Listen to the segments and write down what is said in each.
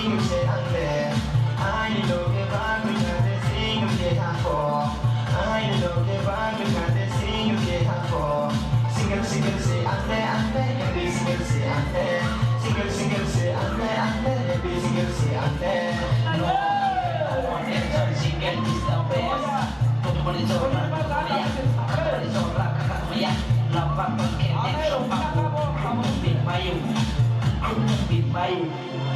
single say ande I know ke ba ku kande single ke ha for I know ke ba ku kande single ke ha for single say ande baby single say ande single say ande baby single say ande no single is the best tumuli sorak ya tumuli sorak ya lapak pakai so aku bit bayu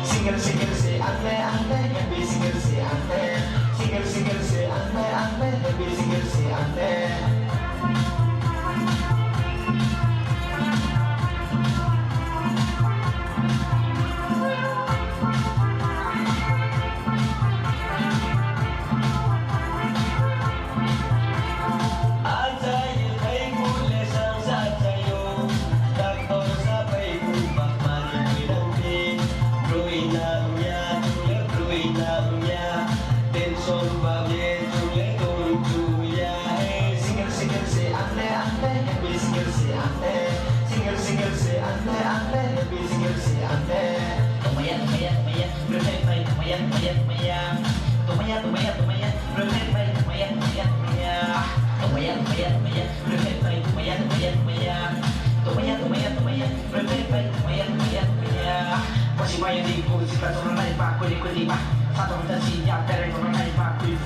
single say ande baby single say ande baby single say ande single say ande baby single say ande tumayan berhenti baik tumayan berhenti baik tumayan berhenti baik berhenti baik masih banyak di kursi kita turun naik pak kulit pa satu dan siap dari turun naik pak kulit